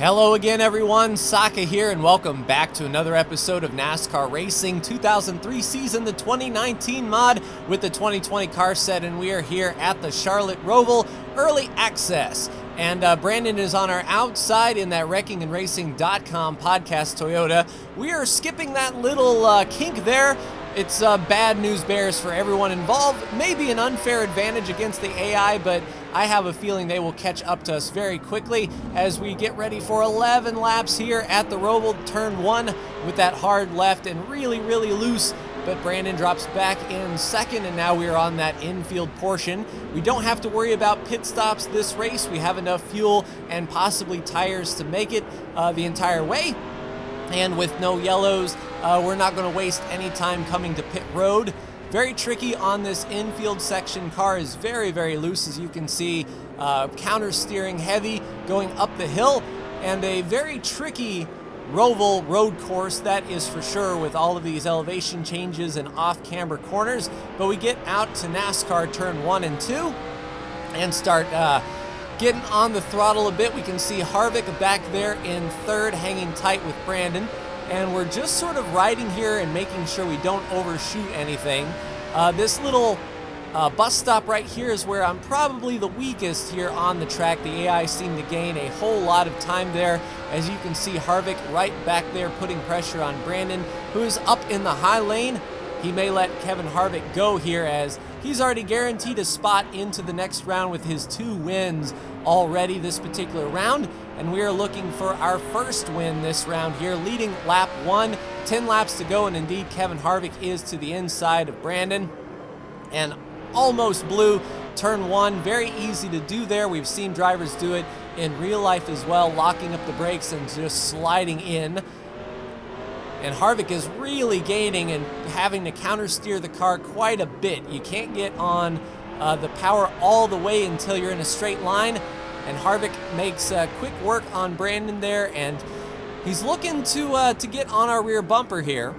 Hello again everyone, Saka here and welcome back to another episode of NASCAR Racing 2003 season, the 2019 mod with the 2020 car set, and we are here at the Charlotte Roval Early Access. And Brandon is on our outside in that wreckingandracing.com podcast Toyota. We are skipping that little kink there. It's bad news bears for everyone involved. Maybe an unfair advantage against the AI, but I have a feeling they will catch up to us very quickly as we get ready for 11 laps here at the Roval. Turn 1 with that hard left and really loose, but Brandon drops back in second, and now we are on that infield portion. We don't have to worry about pit stops this race. We have enough fuel and possibly tires to make it the entire way. And with no yellows, we're not going to waste any time coming to pit road. Very tricky on this infield section. Car is very loose, as you can see. Counter steering heavy going up the hill, and a very tricky Roval road course, that is for sure, with all of these elevation changes and off-camber corners. But we get out to NASCAR turn 1 and 2 and start getting on the throttle a bit. We can see Harvick back there in third, hanging tight with Brandon. And we're just sort of riding here and making sure we don't overshoot anything. This little bus stop right here is where I'm probably the weakest here on the track. The AI seem to gain a whole lot of time there. As you can see, Harvick right back there putting pressure on Brandon, who is up in the high lane. He may let Kevin Harvick go here, as he's already guaranteed a spot into the next round with his 2 wins already this particular round. And we are looking for our first win this round here, leading lap 1, 10 laps to go, and indeed Kevin Harvick is to the inside of Brandon and almost blew turn 1. Very easy to do there. We've seen drivers do it in real life as well, locking up the brakes and just sliding in. And Harvick is really gaining and having to counter steer the car quite a bit. You can't get on the power all the way until you're in a straight line. And Harvick makes quick work on Brandon there, and he's looking to get on our rear bumper here.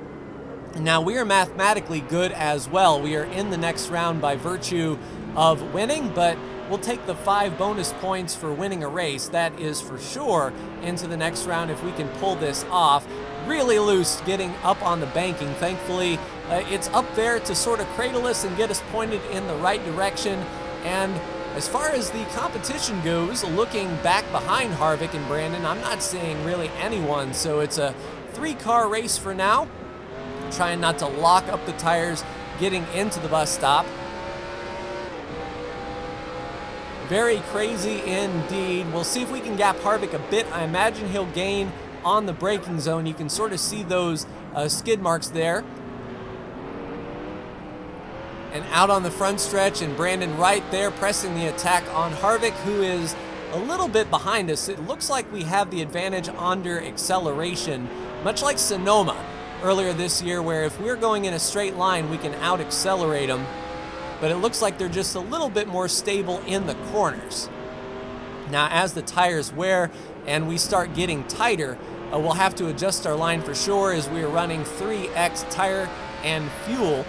Now, we are mathematically good as well. We are in the next round by virtue of winning, but we'll take the 5 bonus points for winning a race. That is for sure into the next round if we can pull this off. Really loose getting up on the banking. Thankfully, it's up there to sort of cradle us and get us pointed in the right direction. And as far as the competition goes, looking back behind Harvick and Brandon, I'm not seeing really anyone. So it's a 3-car race for now. Trying not to lock up the tires getting into the bus stop. Very crazy indeed. We'll see if we can gap Harvick a bit. I imagine he'll gain on the braking zone. You can sort of see those skid marks there. And out on the front stretch, and Brandon right there pressing the attack on Harvick, who is a little bit behind us. It looks like we have the advantage under acceleration, much like Sonoma earlier this year, where if we're going in a straight line, we can out-accelerate them. But it looks like they're just a little bit more stable in the corners. Now, as the tires wear and we start getting tighter, we'll have to adjust our line for sure, as we are running 3x tire and fuel,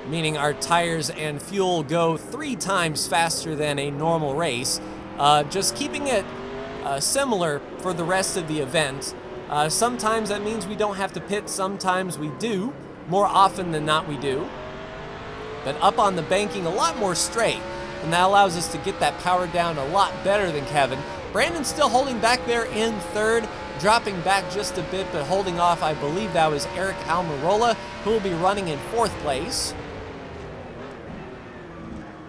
meaning our tires and fuel go 3 times faster than a normal race. Just keeping it similar for the rest of the event. Sometimes that means we don't have to pit, sometimes we do. More often than not we do. But up on the banking, a lot more straight, and that allows us to get that power down a lot better than Kevin. Brandon's still holding back there in third, dropping back just a bit, but holding off, I believe that was Eric Almirola, who will be running in 4th place.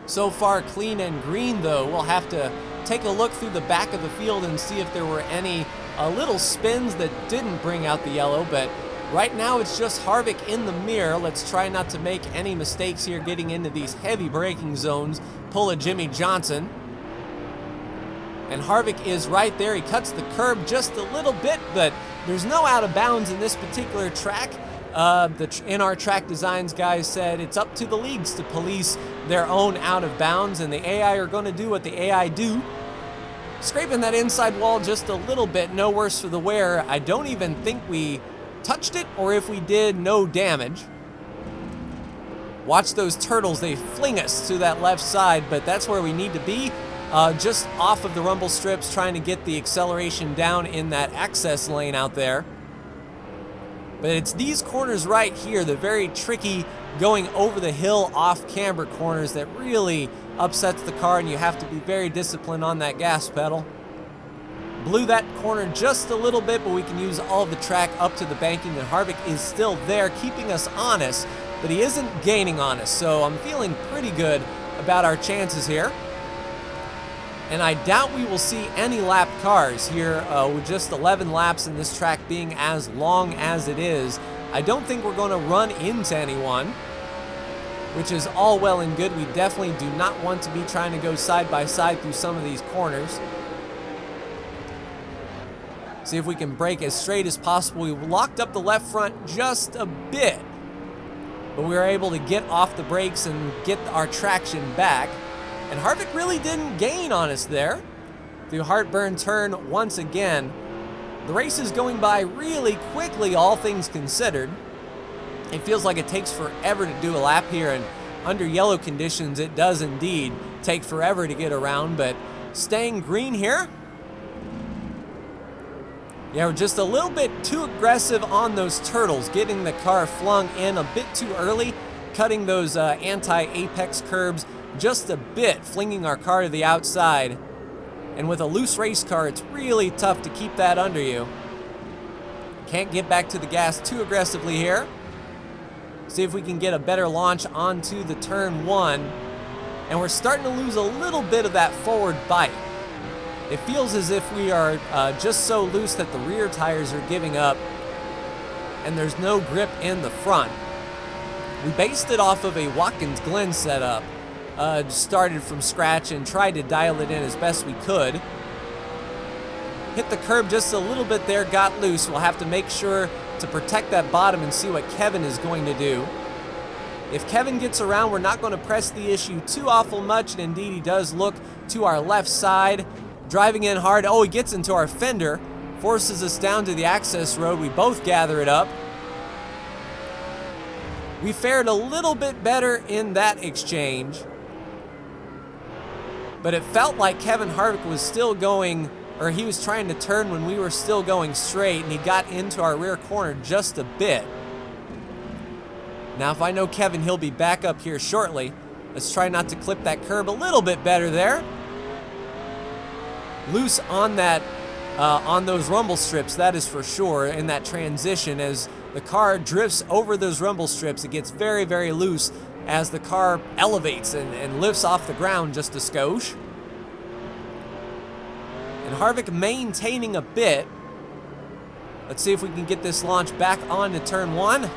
So far clean and green though. We'll have to take a look through the back of the field and see if there were any little spins that didn't bring out the yellow, but right now it's just Harvick in the mirror. Let's try not to make any mistakes here getting into these heavy braking zones. Pull a Jimmy Johnson. And Harvick is right there. He cuts the curb just a little bit, but there's no out of bounds in this particular track. In our track designs guys said it's up to the leagues to police their own out of bounds, and the AI are going to do what the AI do. Scraping that inside wall just a little bit, no worse for the wear. I don't even think we touched it, or if we did, no damage. Watch those turtles, they fling us to that left side, but that's where we need to be. just off of the rumble strips, trying to get the acceleration down in that access lane out there. But it's these corners right here, the very tricky going over the hill off camber corners, that really upsets the car, and you have to be very disciplined on that gas pedal. Blew that corner just a little bit, but we can use all of the track up to the banking, and Harvick is still there, keeping us honest, but he isn't gaining on us, so I'm feeling pretty good about our chances here. And I doubt we will see any lap cars here with just 11 laps and this track being as long as it is. I don't think we're going to run into anyone, which is all well and good. We definitely do not want to be trying to go side by side through some of these corners. See if we can brake as straight as possible. We locked up the left front just a bit, but we were able to get off the brakes and get our traction back. And Harvick really didn't gain on us there. Through heartburn turn once again. The race is going by really quickly, all things considered. It feels like it takes forever to do a lap here, and under yellow conditions it does indeed take forever to get around, but staying green here. Yeah, we're just a little bit too aggressive on those turtles, getting the car flung in a bit too early, cutting those anti-apex curbs just a bit, flinging our car to the outside. And with a loose race car, it's really tough to keep that under you. Can't get back to the gas too aggressively here. See if we can get a better launch onto the turn one. And we're starting to lose a little bit of that forward bite. It feels as if we are just so loose that the rear tires are giving up and there's no grip in the front. We based it off of a Watkins Glen setup. Started from scratch and tried to dial it in as best we could. Hit the curb just a little bit there, got loose. We'll have to make sure to protect that bottom and see what Kevin is going to do. If Kevin gets around, we're not going to press the issue too awful much, and indeed he does look to our left side. Driving in hard. Oh, he gets into our fender, forces us down to the access road. We both gather it up. We fared a little bit better in that exchange, but it felt like Kevin Harvick was still going, or he was trying to turn when we were still going straight, and he got into our rear corner just a bit. Now, if I know Kevin, he'll be back up here shortly. Let's try not to clip that curb a little bit better there. Loose on that, on those rumble strips, that is for sure, in that transition. As the car drifts over those rumble strips, it gets very, very loose as the car elevates and lifts off the ground just a skosh. And Harvick maintaining a bit. Let's see if we can get this launch back onto turn one.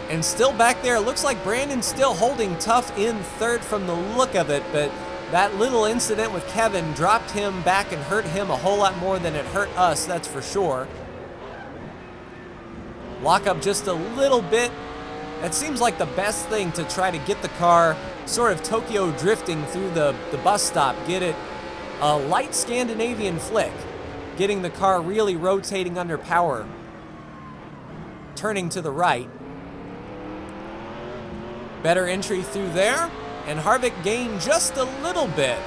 And still back there, it looks like Brandon's still holding tough in third from the look of it, but that little incident with Kevin dropped him back and hurt him a whole lot more than it hurt us, that's for sure. Lock up just a little bit. That seems like the best thing, to try to get the car sort of Tokyo drifting through the bus stop. Get it a light Scandinavian flick. Getting the car really rotating under power. Turning to the right. Better entry through there. And Harvick gained just a little bit.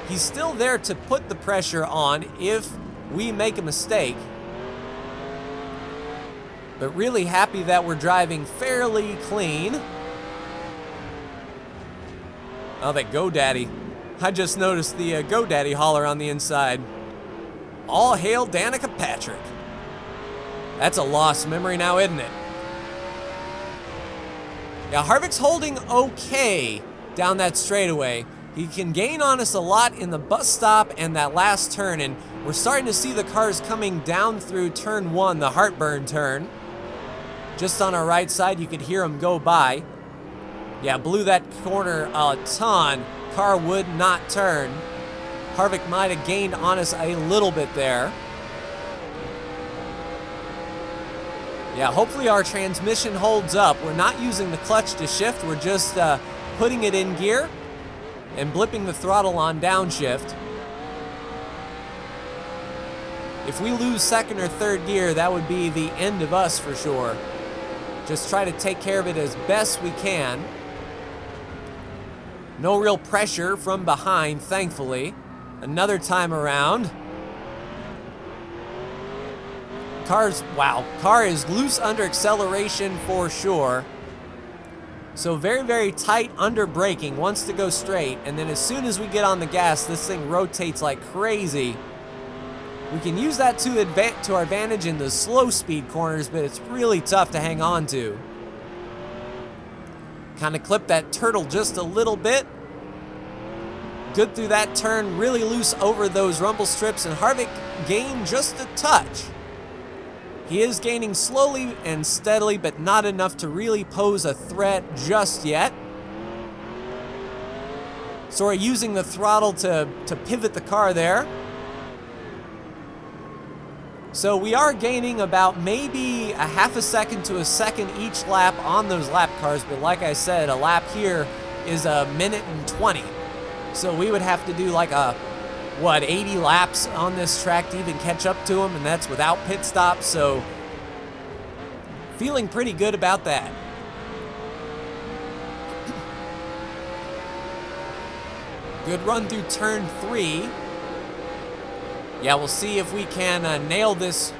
He's still there to put the pressure on if we make a mistake. But really happy that we're driving fairly clean. Oh, that GoDaddy. I just noticed the GoDaddy holler on the inside. All hail Danica Patrick. That's a lost memory now, isn't it? Yeah, Harvick's holding okay down that straightaway. He can gain on us a lot in the bus stop and that last turn, and we're starting to see the cars coming down through turn one, the heartburn turn. Just on our right side, you could hear them go by. Yeah, blew that corner a ton. Car would not turn. Harvick might have gained on us a little bit there. Yeah, hopefully our transmission holds up. We're not using the clutch to shift. We're just putting it in gear and blipping the throttle on downshift. If we lose second or third gear, that would be the end of us for sure. Just try to take care of it as best we can. No real pressure from behind, thankfully. Another time around. Car is loose under acceleration for sure. So very, very tight under braking, wants to go straight, and then as soon as we get on the gas, this thing rotates like crazy. We can use that to our advantage in the slow speed corners, but it's really tough to hang on to. Kind of clip that turtle just a little bit. Good through that turn, really loose over those rumble strips, and Harvick gained just a touch. He is gaining slowly and steadily, but not enough to really pose a threat just yet. So we're using the throttle to pivot the car there. So we are gaining about maybe a half a second to a second each lap on those lap cars, but like I said, a lap here is 1:20. So we would have to do like 80 laps on this track to even catch up to him, and that's without pit stops, so feeling pretty good about that. Good run through turn 3. Yeah, we'll see if we can nail this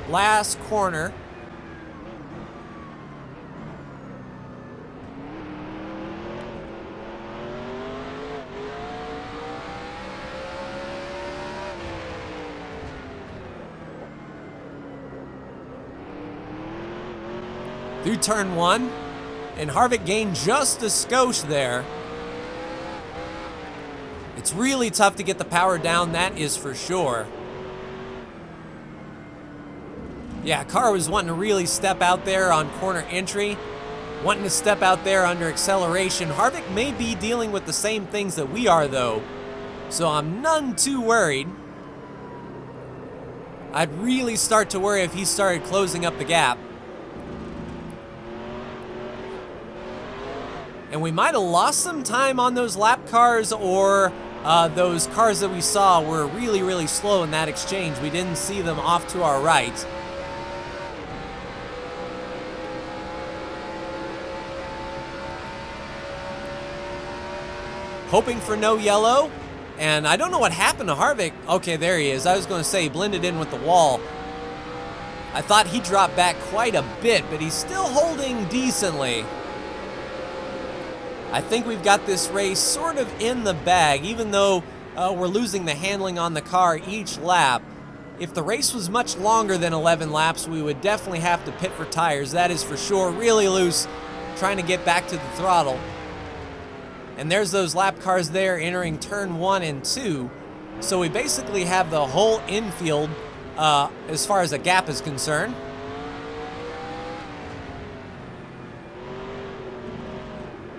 last corner. Through turn 1, and Harvick gained just a skosh there. It's really tough to get the power down, that is for sure. Yeah, car was wanting to really step out there on corner entry, wanting to step out there under acceleration. Harvick may be dealing with the same things that we are though, so I'm none too worried. I'd really start to worry if he started closing up the gap. And we might have lost some time on those lap cars, or those cars that we saw were really, really slow in that exchange. We didn't see them off to our right. Hoping for no yellow. And I don't know what happened to Harvick. Okay, there he is. I was going to say he blended in with the wall. I thought he dropped back quite a bit, but he's still holding decently. I think we've got this race sort of in the bag, even though we're losing the handling on the car each lap. If the race was much longer than 11 laps, we would definitely have to pit for tires. That is for sure. Really loose, trying to get back to the throttle. And there's those lap cars there entering turn 1 and 2. So we basically have the whole infield as far as a gap is concerned.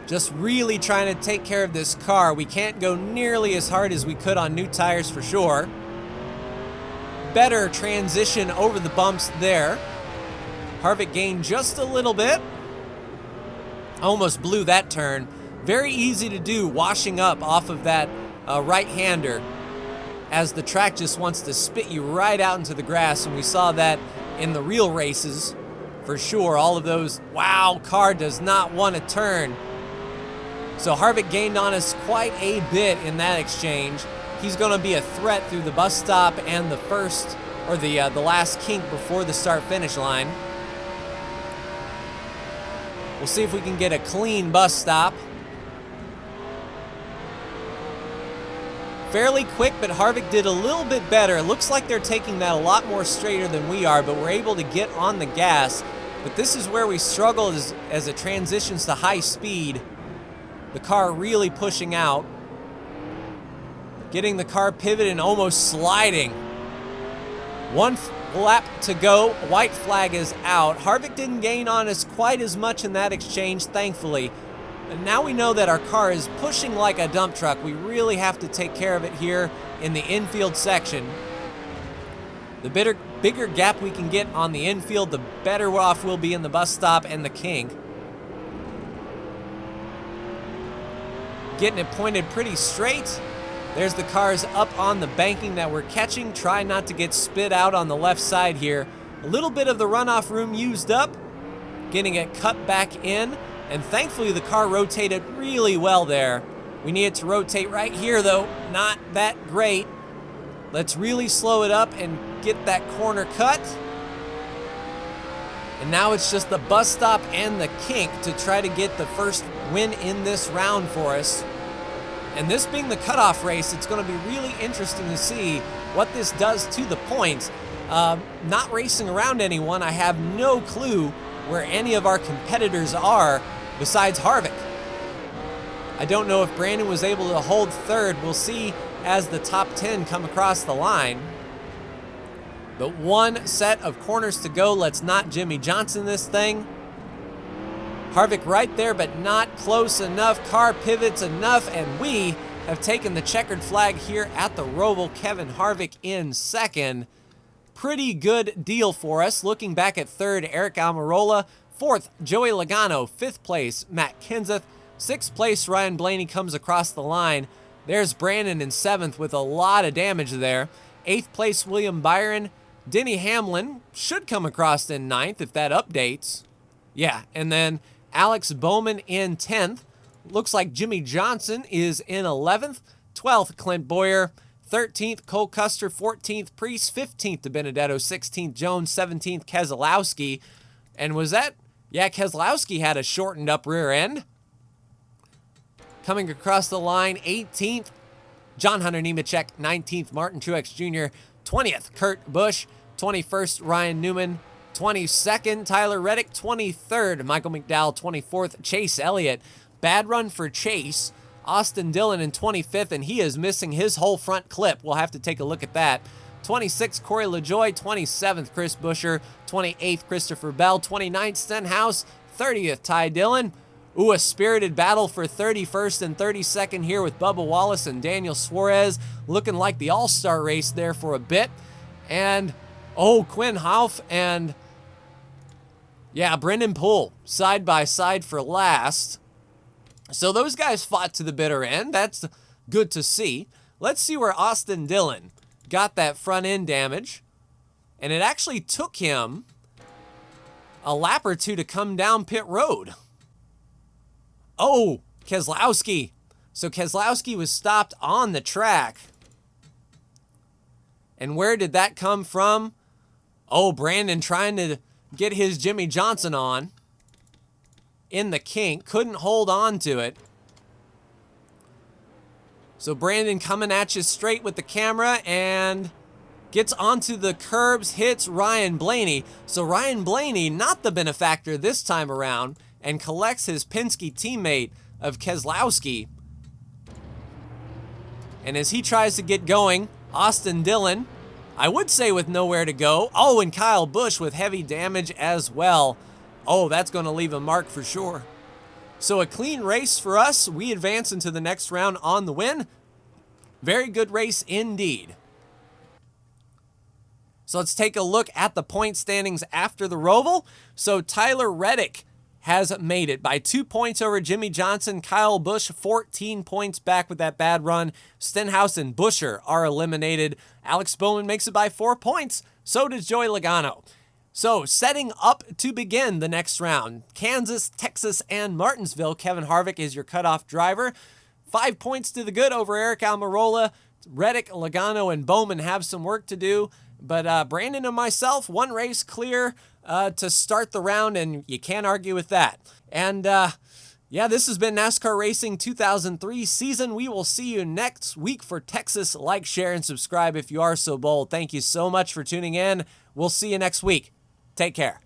Just really trying to take care of this car. We can't go nearly as hard as we could on new tires for sure. Better transition over the bumps there. Harvick gained just a little bit. Almost blew that turn. Very easy to do, washing up off of that right-hander, as the track just wants to spit you right out into the grass, and we saw that in the real races for sure. All of those, wow, car does not want to turn. So Harvick gained on us quite a bit in that exchange. He's going to be a threat through the bus stop and the last kink before the start-finish line. We'll see if we can get a clean bus stop. Fairly quick, but Harvick did a little bit better. It looks like they're taking that a lot more straighter than we are, but we're able to get on the gas. But this is where we struggle as it transitions to high speed. The car really pushing out. Getting the car pivoted and almost sliding. One lap to go. White flag is out. Harvick didn't gain on us quite as much in that exchange, thankfully. And now we know that our car is pushing like a dump truck. We really have to take care of it here in the infield section. The bigger gap we can get on the infield, the better off we'll be in the bus stop and the kink. Getting it pointed pretty straight. There's the cars up on the banking that we're catching. Try not to get spit out on the left side here. A little bit of the runoff room used up. Getting it cut back in. And thankfully the car rotated really well there. We need it to rotate right here, though. Not that great. Let's really slow it up and get that corner cut. And now it's just the bus stop and the kink to try to get the first win in this round for us. And this being the cutoff race, it's going to be really interesting to see what this does to the points. Not racing around anyone, I have no clue where any of our competitors are besides Harvick. I don't know if Brandon was able to hold third. We'll see as the top 10 come across the line. But one set of corners to go. Let's not Jimmy Johnson this thing. Harvick right there, but not close enough. Car pivots enough, and we have taken the checkered flag here at the Roval. Kevin Harvick in second. Pretty good deal for us. Looking back at third, Eric Almirola. Fourth, Joey Logano. Fifth place, Matt Kenseth. Sixth place, Ryan Blaney comes across the line. There's Brandon in seventh with a lot of damage there. Eighth place, William Byron. Denny Hamlin should come across in ninth if that updates. Yeah, and then Alex Bowman in 10th. Looks like Jimmy Johnson is in 11th. 12th, Clint Boyer. 13th, Cole Custer. 14th, Priest. 15th, DiBenedetto. 16th, Jones. 17th, Keselowski. And was that? Yeah, Keselowski had a shortened up rear end. Coming across the line, 18th, John Hunter Nemechek. 19th, Martin Truex Jr. 20th, Kurt Busch. 21st, Ryan Newman. 22nd, Tyler Reddick. 23rd, Michael McDowell. 24th, Chase Elliott. Bad run for Chase. Austin Dillon in 25th, and he is missing his whole front clip. We'll have to take a look at that. 26th, Corey LaJoie. 27th, Chris Buescher. 28th, Christopher Bell. 29th, Stenhouse. 30th, Ty Dillon. Ooh, a spirited battle for 31st and 32nd here with Bubba Wallace and Daniel Suarez. Looking like the all-star race there for a bit. And, oh, Quinn Houff and, yeah, Brendan Poole side by side for last. So those guys fought to the bitter end. That's good to see. Let's see where Austin Dillon got that front end damage. And it actually took him a lap or two to come down pit road. Oh, Keselowski. So Keselowski was stopped on the track. And where did that come from? Oh, Brandon trying to get his Jimmy Johnson on in the kink. Couldn't hold on to it. So Brandon coming at you straight with the camera and gets onto the curbs, hits Ryan Blaney. So Ryan Blaney, not the benefactor this time around, and collects his Penske teammate of Keselowski. And as he tries to get going, Austin Dillon, I would say with nowhere to go. Oh, and Kyle Busch with heavy damage as well. Oh, that's going to leave a mark for sure. So a clean race for us. We advance into the next round on the win. Very good race indeed. So let's take a look at the point standings after the Roval. So Tyler Reddick has made it by 2 points over Jimmy Johnson. Kyle Busch, 14 points back with that bad run. Stenhouse and Buescher are eliminated. Alex Bowman makes it by 4 points. So does Joey Logano. So setting up to begin the next round. Kansas, Texas, and Martinsville. Kevin Harvick is your cutoff driver. 5 points to the good over Eric Almirola. Reddick, Logano, and Bowman have some work to do. But Brandon and myself, one race clear to start the round, and you can't argue with that. And yeah, this has been NASCAR Racing 2003 season. We will see you next week for Texas. Like, share, and subscribe if you are so bold. Thank you so much for tuning in. We'll see you next week. Take care.